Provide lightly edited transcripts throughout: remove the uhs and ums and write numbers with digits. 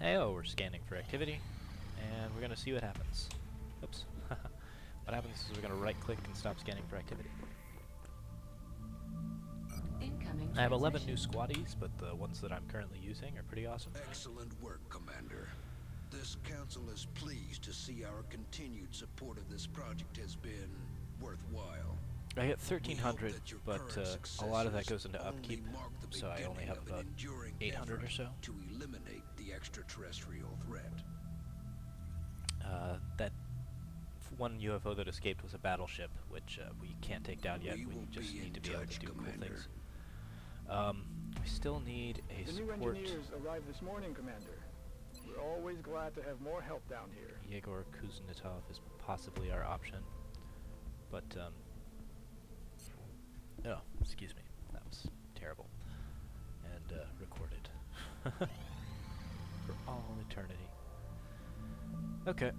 Heyo, we're scanning for activity, and we're gonna see what happens. Oops. What happens is we're gonna right-click and stop scanning for activity. I have 11 new squaddies, but the ones that I'm currently using are pretty awesome. Excellent work, Commander. This council is pleased to see our continued support of this project has been worthwhile. I get 1,300, but a lot of that goes into upkeep, so I only have about 800 or so. To eliminate the extraterrestrial threat. That one UFO that escaped was a battleship, which we can't take down yet. We just need to be able to do cool things. We still need a support. The new engineers arrived this morning, Commander. We're always glad to have more help down here. Yegor Kuznetsov is possibly our option, but oh, excuse me, that was terrible, and recorded for all eternity. Okay,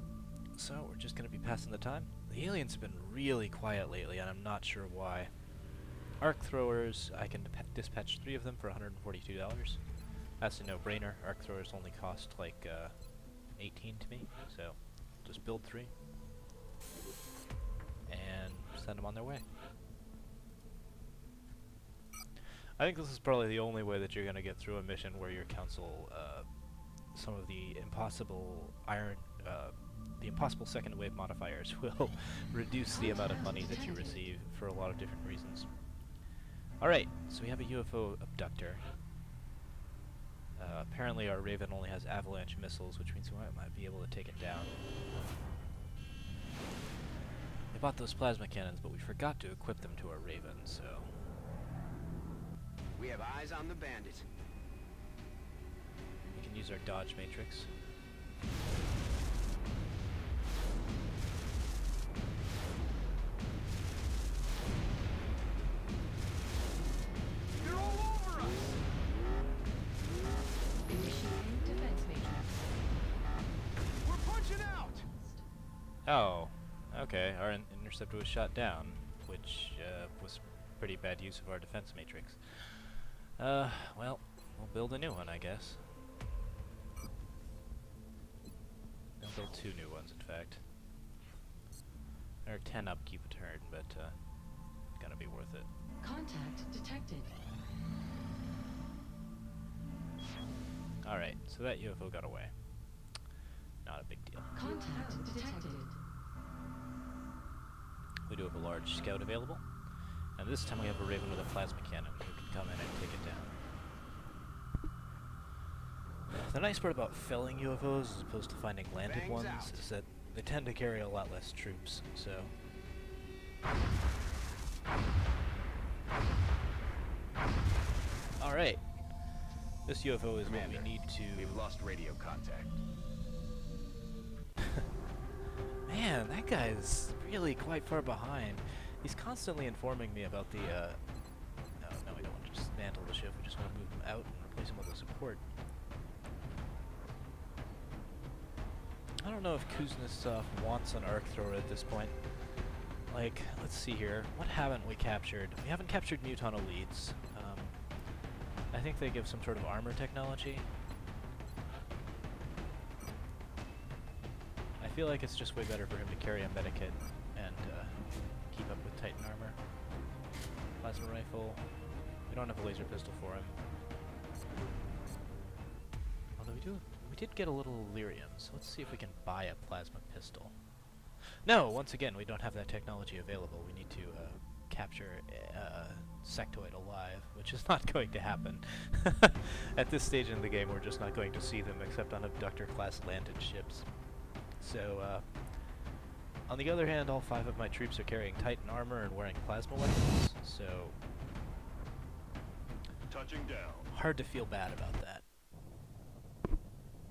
so we're just gonna be passing the time. The aliens have been really quiet lately, and I'm not sure why. Arc throwers, I can dispatch 3 of them for $142. That's a no-brainer. Arc throwers only cost like 18 to me, so just build 3 and send them on their way. I think this is probably the only way that you're going to get through a mission where your council, some of the impossible the impossible second wave modifiers will reduce the amount of money that you receive for a lot of different reasons. Alright, so we have a UFO abductor. Apparently our Raven only has avalanche missiles, which means we might be able to take it down. We bought those plasma cannons, but we forgot to equip them to our Raven, so... We have eyes on the bandit. We can use our dodge matrix. They're all over us! Initiating defense matrix. We're punching out! Oh, okay, our interceptor was shot down, which was pretty bad use of our defense matrix. Well, we'll build a new one, I guess. I'll build 2 new ones, in fact. They're 10 upkeep a turn, but gonna be worth it. Contact detected. Alright, so that UFO got away. Not a big deal. Contact detected. We do have a large scout available, and this time we have a Raven with a plasma cannon who can come in and take it down. The nice part about felling UFOs as opposed to finding landed Bangs ones out. is that they tend to carry a lot less troops, so... Alright. This UFO is Commander, what we need to... We've lost radio contact. Man, that guy's really quite far behind. He's constantly informing me about the, no, we don't want to dismantle the ship, we just want to move him out and replace him with a support. I don't know if Kuznetsov wants an arc thrower at this point. Like, let's see here, what haven't we captured? We haven't captured Muton Elites. I think they give some sort of armor technology. I feel like it's just way better for him to carry a medikit and keep up with Titan armor. Plasma rifle. We don't have a laser pistol for him. Although we did get a little Lyrium, so let's see if we can buy a plasma pistol. No, once again, we don't have that technology available. We need to capture sectoid alive, which is not going to happen. At this stage in the game, we're just not going to see them except on abductor-class landed ships. So, on the other hand, all 5 of my troops are carrying Titan armor and wearing plasma weapons, so... Touching down. Hard to feel bad about that.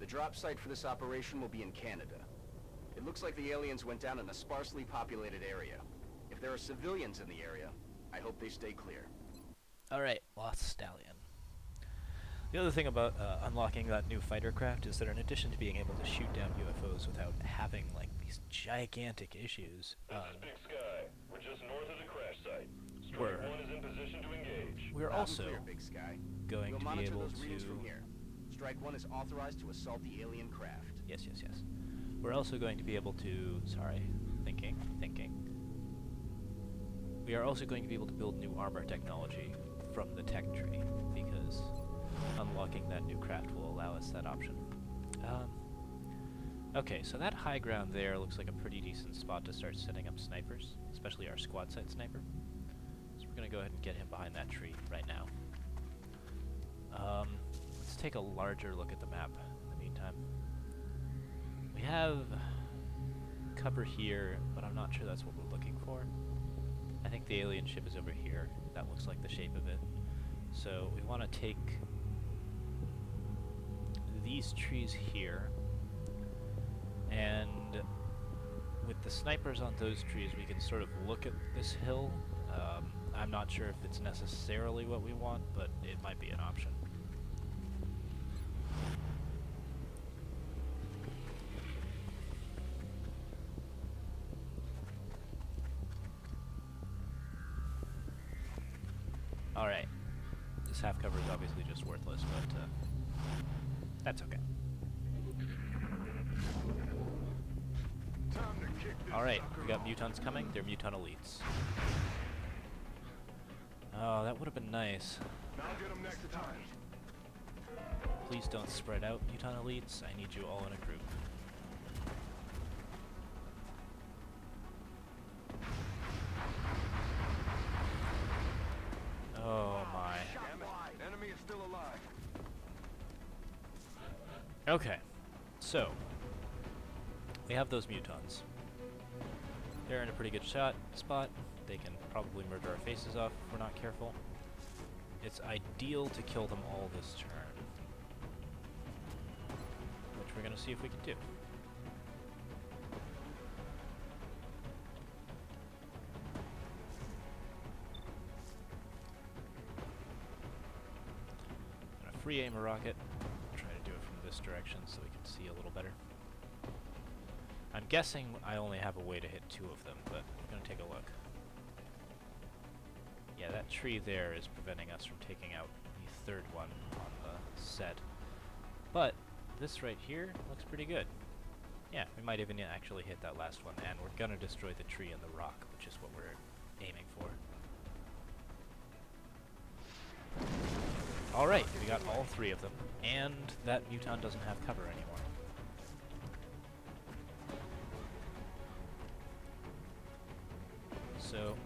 The drop site for this operation will be in Canada. It looks like the aliens went down in a sparsely populated area. If there are civilians in the area, I hope they stay clear. Alright, lost Stallion. The other thing about unlocking that new fighter craft is that in addition to being able to shoot down UFOs without having like these gigantic issues, This is Big Sky. We're just north of the crash site. We're- Strike 1 is in position to engage. we're Loud and also clear, Big Sky. going We'll to be monitor able those readings to from here. Strike 1 is authorized to assault the alien craft. Yes, yes, yes. We're also going to be able to... Sorry. Thinking. We are also going to be able to build new armor technology from the tech tree, because unlocking that new craft will allow us that option. Okay, so that high ground there looks like a pretty decent spot to start setting up snipers, especially our Squadsight sniper. So we're going to go ahead and get him behind that tree right now. Let's take a larger look at the map in the meantime. We have cover here, but I'm not sure that's what we're looking for. I think the alien ship is over here. That looks like the shape of it. So we want to take these trees here, and with the snipers on those trees we can sort of look at this hill. I'm not sure if it's necessarily what we want, but it might be an option. Alright. This half cover is obviously just worthless, but that's okay. Alright, we got Mutons coming. They're Muton Elites. Oh, that would have been nice. Now get them next time. Please don't spread out, Muton Elites. I need you all in a group. Oh my. Enemy is still alive. Okay, so we have those Mutons. They're in a pretty good spot. They can probably murder our faces off if we're not careful. It's ideal to kill them all this turn, which we're going to see if we can do. I'm going to free aim a rocket. Try to do it from this direction so we can see a little better. I'm guessing I only have a way to hit 2 of them, but we're going to take a look. Yeah, that tree there is preventing us from taking out the 3rd one on the set. But this right here looks pretty good. Yeah, we might even actually hit that last one, and we're going to destroy the tree and the rock, which is what we're aiming for. Alright, we got all 3 of them, and that Muton doesn't have cover anymore. So,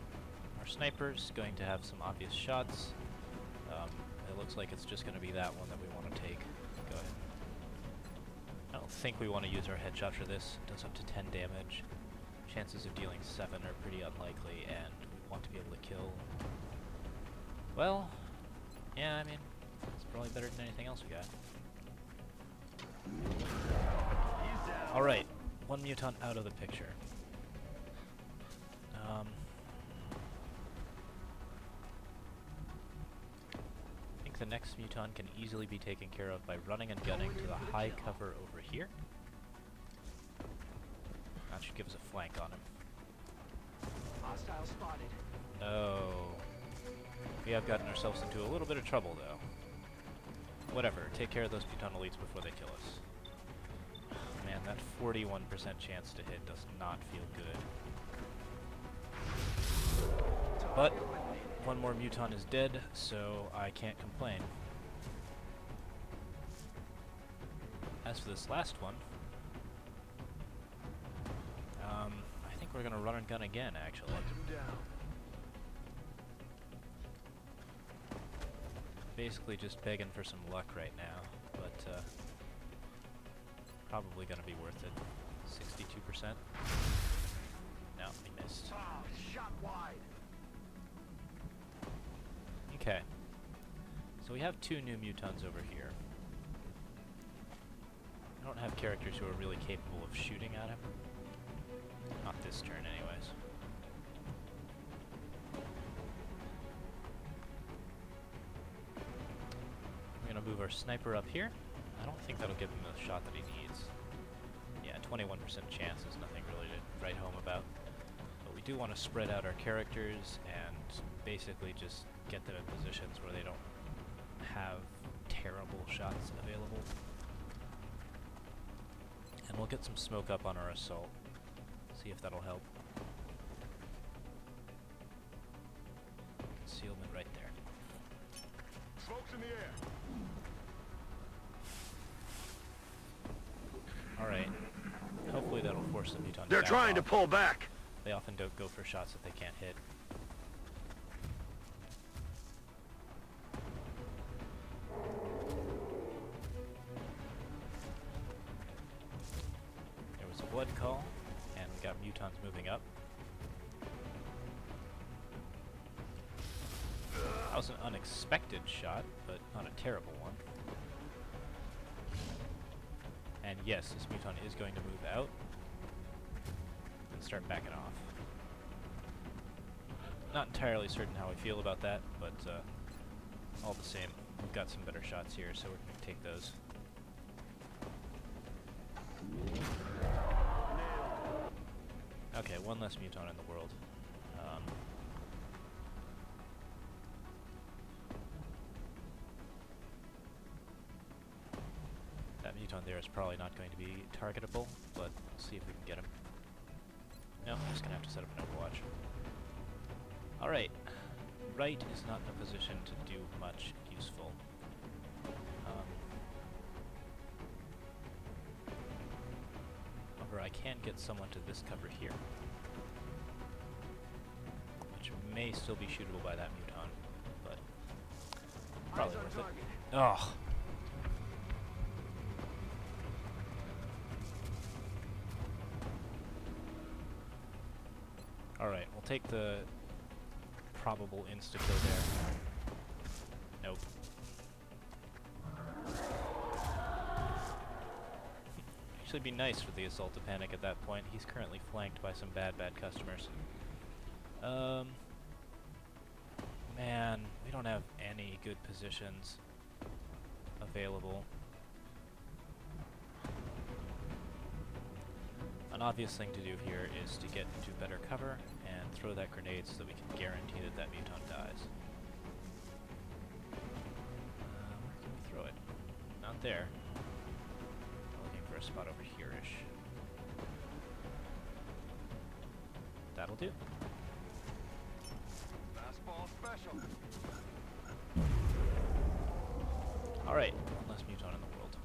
our sniper's going to have some obvious shots. It looks like it's just going to be that one that we want to take. Go ahead. I don't think we want to use our headshot for this. It does up to 10 damage. Chances of dealing 7 are pretty unlikely, and we want to be able to kill. Well, yeah, I mean, it's probably better than anything else we got. Alright, 1 Muton out of the picture. I think the next Muton can easily be taken care of by running and gunning to the high cover over here. That should give us a flank on him. Hostile spotted. Oh. We have gotten ourselves into a little bit of trouble, though. Whatever, take care of those Muton Elites before they kill us. Man, that 41% chance to hit does not feel good. But 1 more Muton is dead, so I can't complain. As for this last one, I think we're gonna run and gun again, actually. Basically just begging for some luck right now, but probably gonna be worth it. 62%. No, we missed. Shot wide. Okay. So we have 2 new Mutons over here. I don't have characters who are really capable of shooting at him. Not this turn, anyways. We're gonna move our sniper up here. I don't think that'll give him the shot that he needs. Yeah, 21% chance is nothing really to write home about. But we do want to spread out our characters and basically just get them in positions where they don't have terrible shots available. And we'll get some smoke up on our assault. See if that'll help. Concealment right there. Smoke's in the air. Alright. Hopefully that'll force the Muton They're back trying to off. pull back. They often don't go for shots that they can't hit. There was a blood call, and we got Mutons moving up. That was an unexpected shot, but not a terrible one. And yes, this Muton is going to move out and start backing off. Not entirely certain how I feel about that, but all the same, we've got some better shots here, so we're going to take those. Okay, one less Muton in the world. That Muton there is probably not going to be targetable, but we'll see if we can get him. No, I'm just going to have to set up an overwatch. Alright. Right is not in a position to do much useful. However, I can get someone to this cover here, which may still be shootable by that Muton, but probably worth it. Oh! Alright, we'll take the probable insta-kill there. Nope. Actually be nice for the assault to panic at that point. He's currently flanked by some bad customers. Man, we don't have any good positions available. An obvious thing to do here is to get into better cover and throw that grenade so that we can guarantee that that Muton dies. Where can we throw it? Not there. Looking for a spot over here-ish. That'll do. Fastball special. Alright, one less Muton in the world.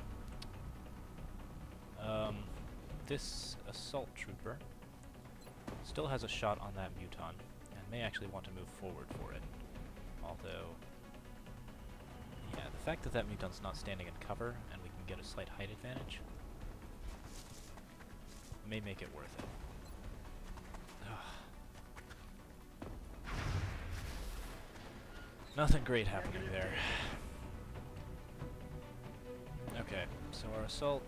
This assault trooper still has a shot on that Muton, and may actually want to move forward for it. Although, yeah, the fact that that Muton's not standing in cover, and we can get a slight height advantage, may make it worth it. Nothing great happening there. Okay, so our assault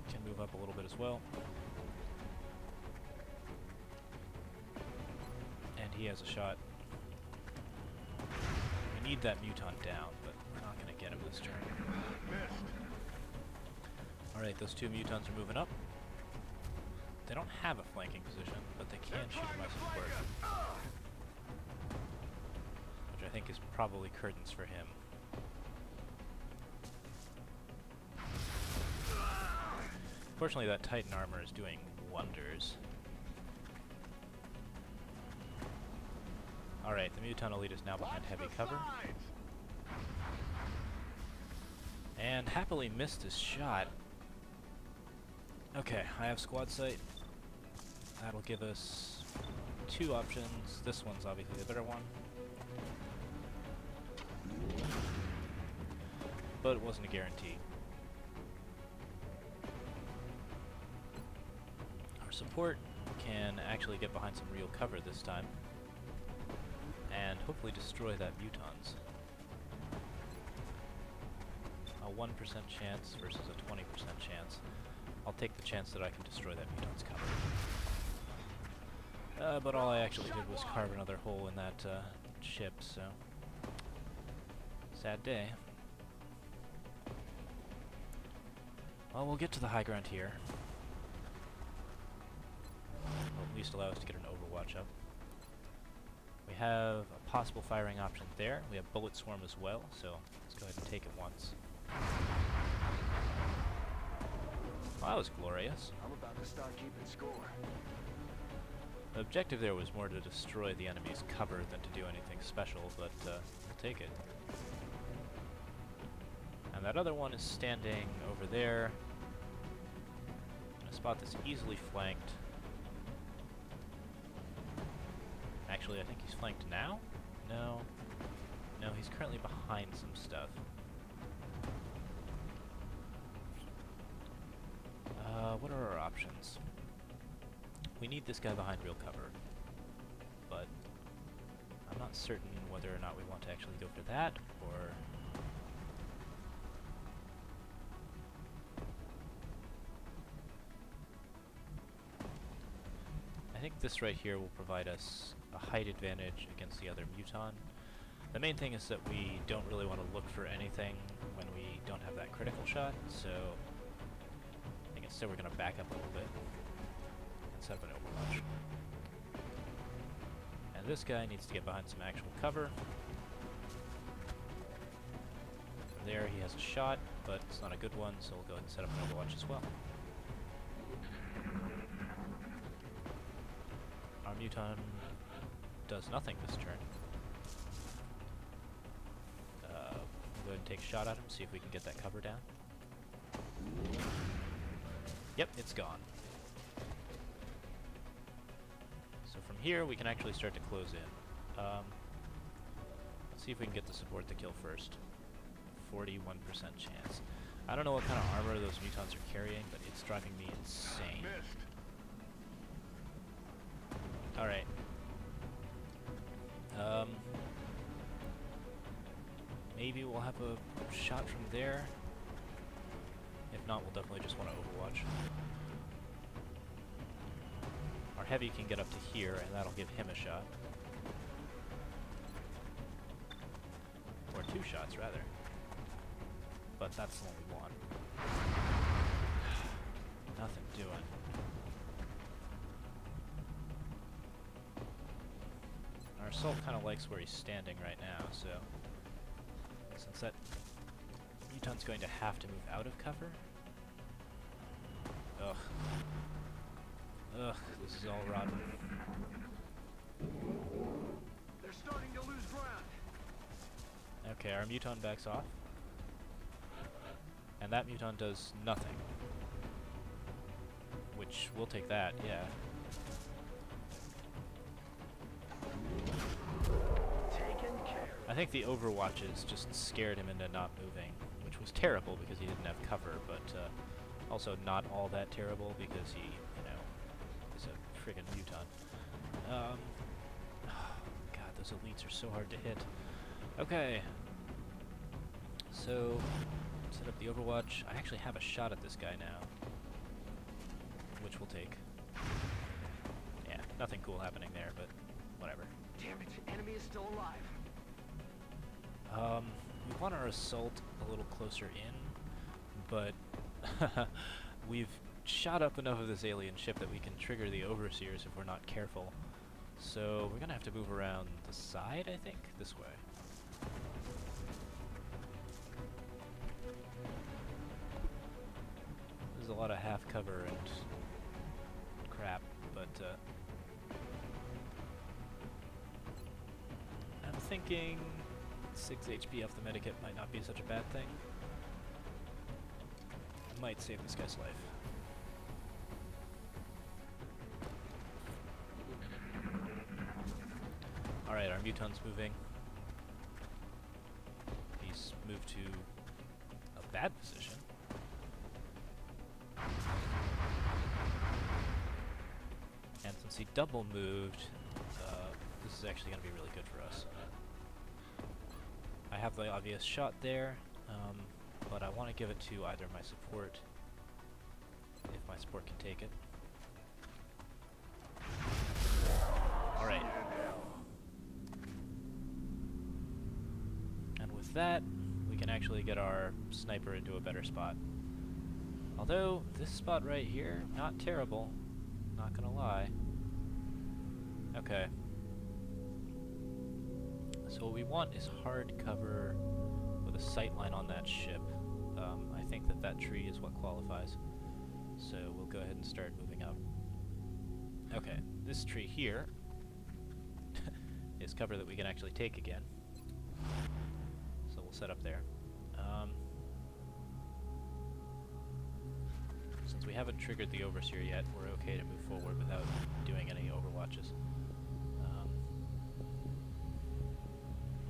can move up a little bit as well. And he has a shot. We need that Muton down, but we're not going to get him this turn. Alright, those two Mutons are moving up. They don't have a flanking position, but they can shoot my support. Which I think is probably curtains for him. Fortunately, that Titan armor is doing wonders. Alright, the Muton Elite is now behind heavy cover. And happily missed his shot. Okay, I have Squadsight. That'll give us two options. This one's obviously the better one. But it wasn't a guarantee. Our support can actually get behind some real cover this time. And hopefully destroy that Mutons. A 1% chance versus a 20% chance. I'll take the chance that I can destroy that Muton's cover. But all I actually did was carve another hole in that ship, so... sad day. Well, we'll get to the high ground here. Or at least allow us to get an overwatch up. We have a possible firing option there. We have Bullet Swarm as well, so let's go ahead and take it once. Well, that was glorious. I'm about to start keeping score. The objective there was more to destroy the enemy's cover than to do anything special, but we'll take it. And that other one is standing over there in a spot that's easily flanked. Actually, I think he's flanked now? No. No, he's currently behind some stuff. What are our options? We need this guy behind real cover, but I'm not certain whether or not we want to actually go for that, or... I think this right here will provide us a height advantage against the other Muton. The main thing is that we don't really want to look for anything when we don't have that critical shot, so I think instead we're going to back up a little bit and set up an overwatch. And this guy needs to get behind some actual cover. From there he has a shot, but it's not a good one, so we'll go ahead and set up an overwatch as well. Our Muton does nothing this turn. Go ahead and take a shot at him, see if we can get that cover down. Yep, it's gone. So from here, we can actually start to close in. Let's see if we can get the support to kill first. 41% chance. I don't know what kind of armor those Mutons are carrying, but it's driving me insane. Missed. Alright. Maybe we'll have a shot from there. If not, we'll definitely just want to overwatch. Our heavy can get up to here, and that'll give him a shot. Or two shots, rather. But that's the one we want. Nothing doing. Our assault kind of likes where he's standing right now, so... Since that Muton's going to have to move out of cover. Ugh. Ugh, this is all rotten. They're starting to lose ground. Okay, our Muton backs off. And that Muton does nothing. Which, we'll take that, yeah. I think the overwatches just scared him into not moving, which was terrible because he didn't have cover, but also not all that terrible because he, you know, is a friggin' Muton. Oh, God, those elites are so hard to hit. Okay. So, set up the overwatch. I actually have a shot at this guy now, which we'll take. Yeah, nothing cool happening there, but whatever. Damn it, enemy is still alive. We want our assault a little closer in, but we've shot up enough of this alien ship that we can trigger the overseers if we're not careful. So we're gonna have to move around the side, I think, this way. There's a lot of half cover and crap, but I'm thinking 6 HP off the medikit might not be such a bad thing. It might save this guy's life. Alright, our Muton's moving. He's moved to a bad position. And since he double moved, this is actually going to be really good for us. I have the obvious shot there, but I want to give it to either my support, if my support can take it. Alright. And with that, we can actually get our sniper into a better spot. Although, this spot right here, not terrible, not gonna lie. Okay. So what we want is hard cover with a sight line on that ship. I think that that tree is what qualifies. So we'll go ahead and start moving up. Okay, this tree here is cover that we can actually take again. So we'll set up there. Since we haven't triggered the overseer yet, we're okay to move forward without doing any overwatches.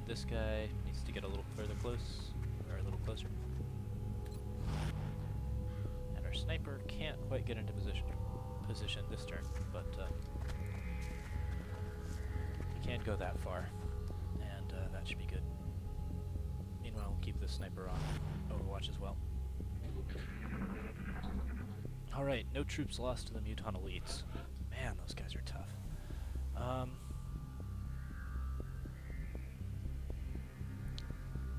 This guy needs to get a little further close, or a little closer. And our sniper can't quite get into position this turn, but he can go that far, and that should be good. Meanwhile, we'll keep the sniper on Overwatch as well. Alright, no troops lost to the Muton Elites. Man, those guys are tough.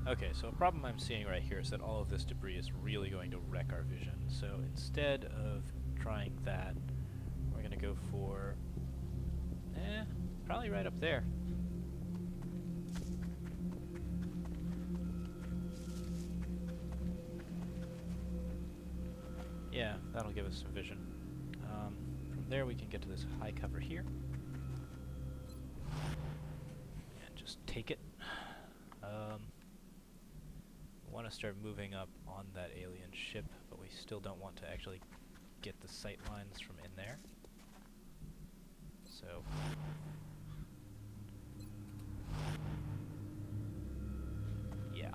Okay, so a problem I'm seeing right here is that all of this debris is really going to wreck our vision. So instead of trying that, we're going to go for... probably right up there. Yeah, that'll give us some vision. From there we can get to this high cover here. And just take it. We want to start moving up on that alien ship, but we still don't want to actually get the sight lines from in there. So... yeah.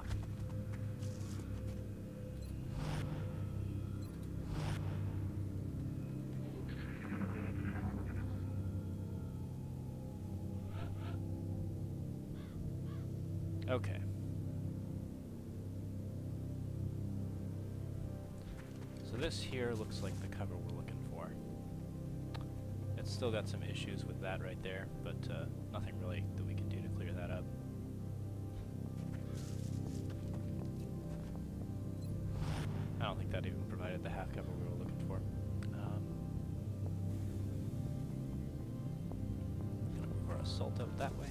Okay. So this here looks like the cover we're looking for. It's still got some issues with that right there, but nothing really that we can do to clear that up. I don't think that even provided the half cover we were looking for. Gonna move our assault up that way.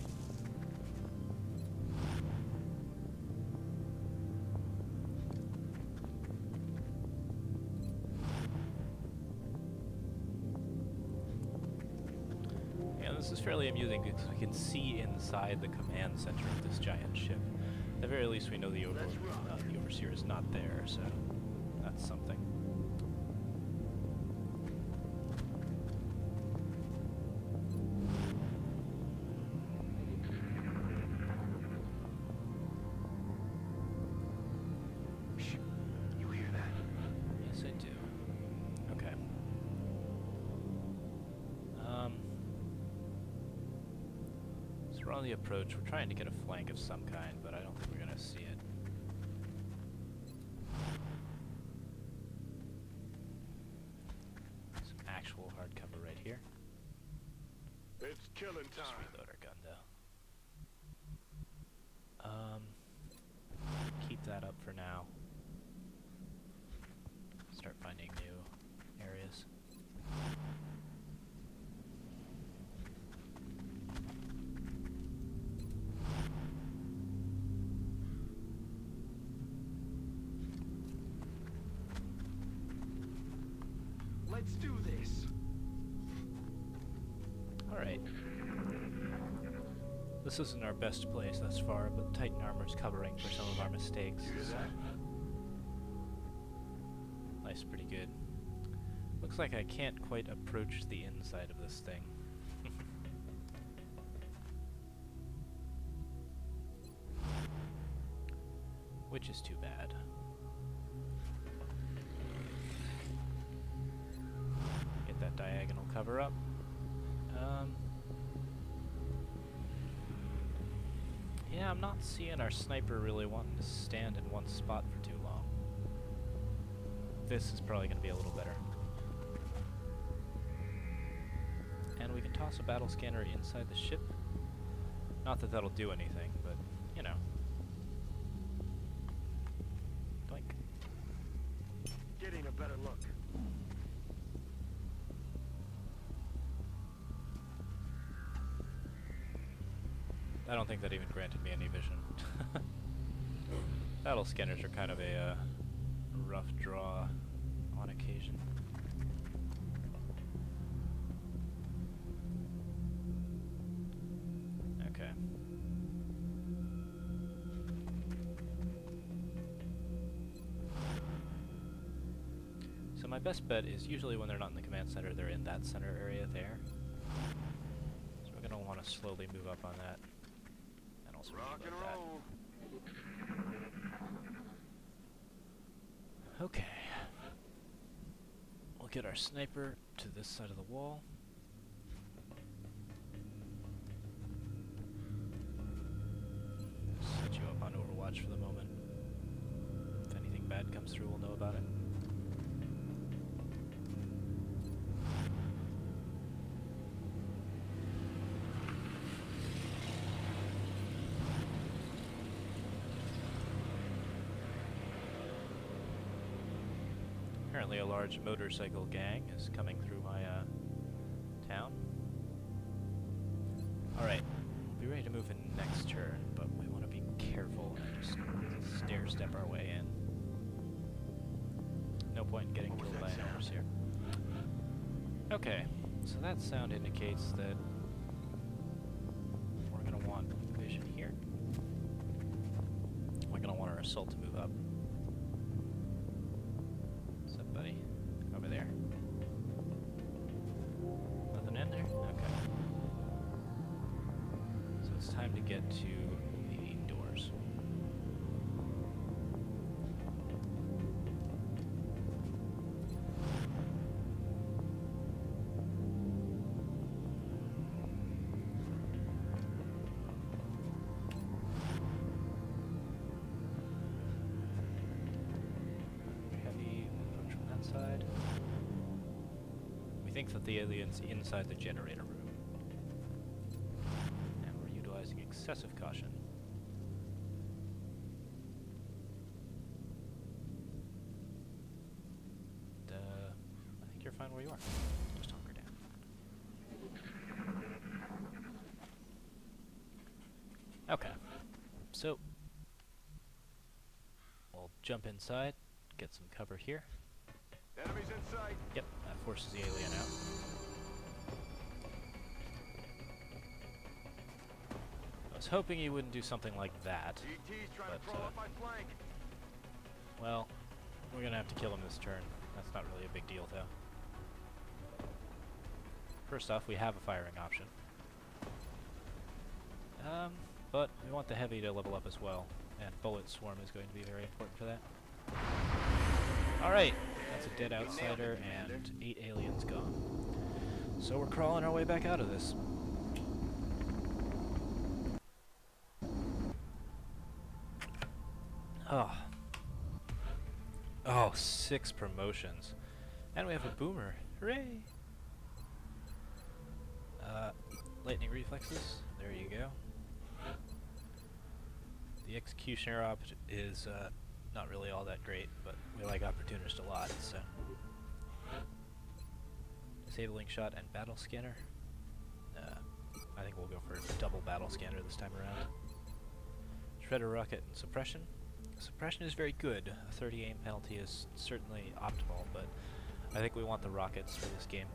This is fairly amusing because we can see inside the command center of this giant ship. At the very least, we know the overseer is not there, so that's something. You hear that? Yes, I do. Okay. We're on the approach. We're trying to get a flank of some kind, but I don't think we're going to see it. Some actual hard cover right here. It's killing Just time. reload our gun, though. Keep that up for now. Start finding new areas. Let's do this. Alright. This isn't our best place thus far, but Titan armor's covering for some of our mistakes. So. Nice, pretty good. Looks like I can't quite approach the inside of this thing. Which is too bad. Get that diagonal cover up. Yeah, I'm not seeing our sniper really wanting to stand in one spot for too long. This is probably going to be a little better. And we can toss a battle scanner inside the ship. Not that that'll do anything, but, you know. Doink. Getting a better look. I don't think that even granted me any vision. Battle scanners are kind of a rough draw on occasion. Okay. So my best bet is usually when they're not in the command center, they're in that center area there. So we're going to want to slowly move up on that. And also Rock and reload that. roll. Okay. We'll get our sniper to this side of the wall. Set you up on Overwatch for the moment. If anything bad comes through, we'll know about it. Apparently a large motorcycle gang is coming through my town. Alright, we'll be ready to move in next turn, but we want to be careful and just stair-step our way in. No point in getting killed by an overseer. Okay, so that sound indicates that we're going to want vision here. We're going to want our assault to move up. Buddy, over there. Nothing in there? Okay. So it's time to get to the doors. Side. We think that the alien's inside the generator room. And we're utilizing excessive caution. I think you're fine where you are. Just hunker down. Okay. So, we'll jump inside, get some cover here. Enemies in sight. Yep, that forces the alien out. I was hoping he wouldn't do something like that. ET's trying But, to crawl up my flank. Well, we're gonna have to kill him this turn. That's not really a big deal, though. First off, we have a firing option. But we want the heavy to level up as well, and bullet swarm is going to be very important for that. Alright, that's a dead outsider and 8 aliens gone. So we're crawling our way back out of this. Oh, 6 promotions. And we have a boomer. Hooray! Lightning reflexes. There you go. The executioner op is not really all that great, but we like opportunist a lot, so. Disabling shot and battle scanner. I think we'll go for double battle scanner this time around. Shredder rocket and suppression. Suppression is very good. A 30 aim penalty is certainly optimal, but I think we want the rockets for this game.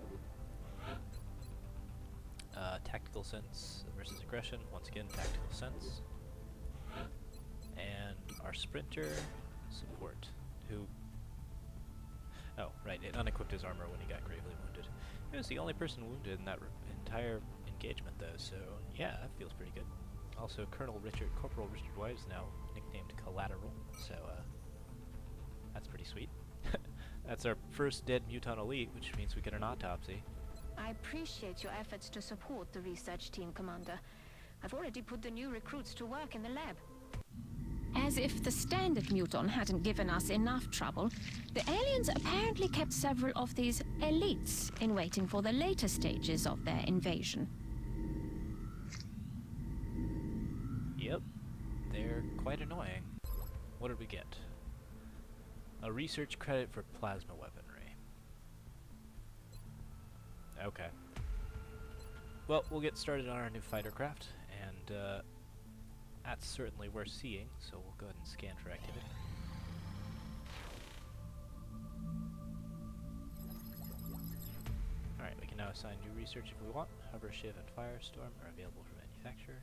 Tactical sense versus aggression. Once again, tactical sense. And our sprinter support, who... Oh, right, it unequipped his armor when he got gravely wounded. He was the only person wounded in that entire engagement, though, so yeah, that feels pretty good. Also, Corporal Richard White is now nicknamed Collateral, so that's pretty sweet. That's our first dead Muton Elite, which means we get an autopsy. I appreciate your efforts to support the research team, Commander. I've already put the new recruits to work in the lab. As if the standard Muton hadn't given us enough trouble, the aliens apparently kept several of these elites in waiting for the later stages of their invasion. Yep, they're quite annoying. What did we get? A research credit for plasma weaponry. Okay. Well, we'll get started on our new fighter craft, and that's certainly worth seeing, so we'll go ahead and scan for activity. now assign new research if we want. Hover Shiv and Firestorm are available for manufacture.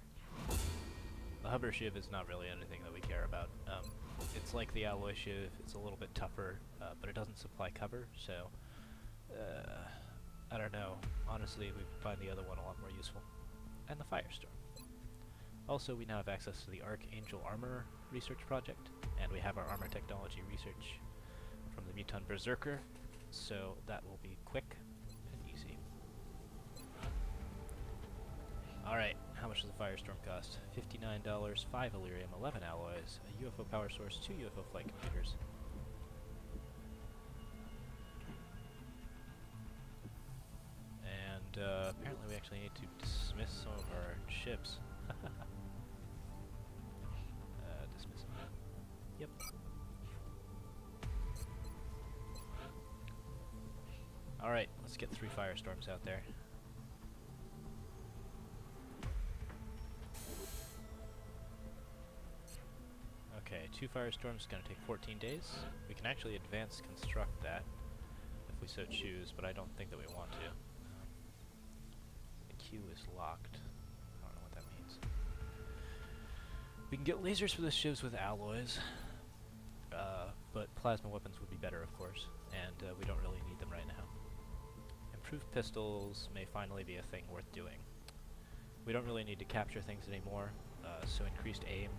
The Hover Shiv is not really anything that we care about. It's like the Alloy Shiv, it's a little bit tougher, but it doesn't supply cover, so I don't know. Honestly, we find the other one a lot more useful. And the Firestorm. Also, we now have access to the Archangel Armor research project, and we have our armor technology research from the Muton Berserker, so that will be quick and easy. Alright, how much does the Firestorm cost? $59, 5 Illyrium, 11 alloys, a UFO power source, 2 UFO flight computers. And apparently we actually need to dismiss some of our ships. Dismiss them. Yep. Alright, let's get 3 Firestorms out there. Okay, 2 Firestorms, gonna take 14 days. We can actually advance construct that if we so choose, but I don't think that we want to. The queue is locked. I don't know what that means. We can get lasers for the shivs with alloys, but plasma weapons would be better, of course, and we don't really need them right now. Improved pistols may finally be a thing worth doing. We don't really need to capture things anymore, so increased aim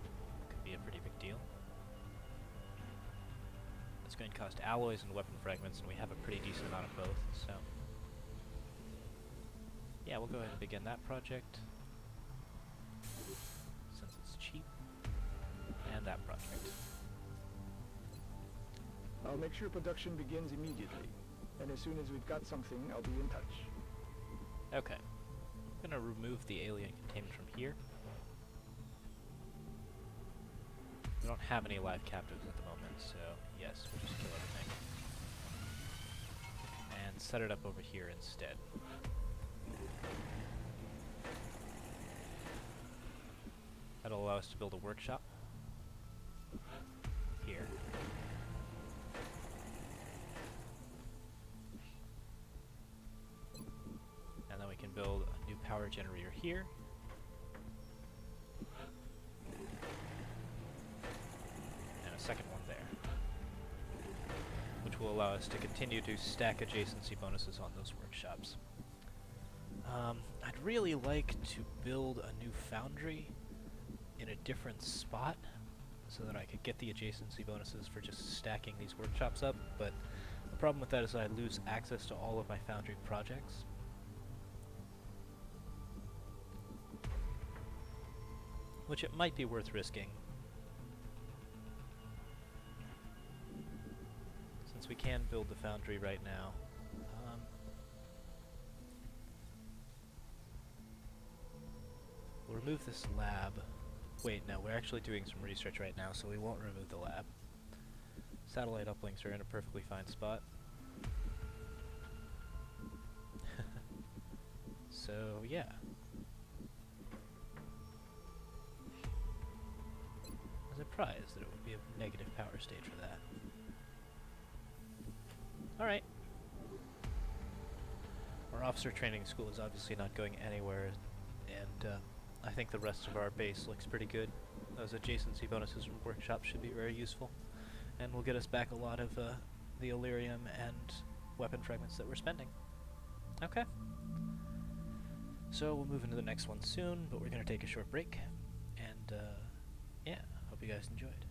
could be a pretty big deal. It's going to cost alloys and weapon fragments, and we have a pretty decent amount of both, so yeah, we'll go ahead and begin that project since it's cheap, and that project. I'll make sure production begins immediately. And as soon as we've got something, I'll be in touch. Okay. I'm gonna remove the alien containment from here. We don't have any live captives at the moment, so yes, we'll just kill everything. And set it up over here instead. That'll allow us to build a workshop. Here. And then we can build a new power generator here. And a second one there. Which will allow us to continue to stack adjacency bonuses on those workshops. I'd really like to build a new foundry in a different spot so that I could get the adjacency bonuses for just stacking these workshops up, but the problem with that is I lose access to all of my foundry projects. Which it might be worth risking, since we can build the foundry right now. We'll remove this lab. Wait, no, we're actually doing some research right now, so we won't remove the lab. Satellite uplinks are in a perfectly fine spot. So, yeah. I'm surprised that it would be a negative power state for that. Alright. Our officer training school is obviously not going anywhere, and I think the rest of our base looks pretty good. Those adjacency bonuses from workshops should be very useful, and will get us back a lot of the Illyrium and weapon fragments that we're spending. Okay. So we'll move into the next one soon, but we're going to take a short break, and yeah, hope you guys enjoyed.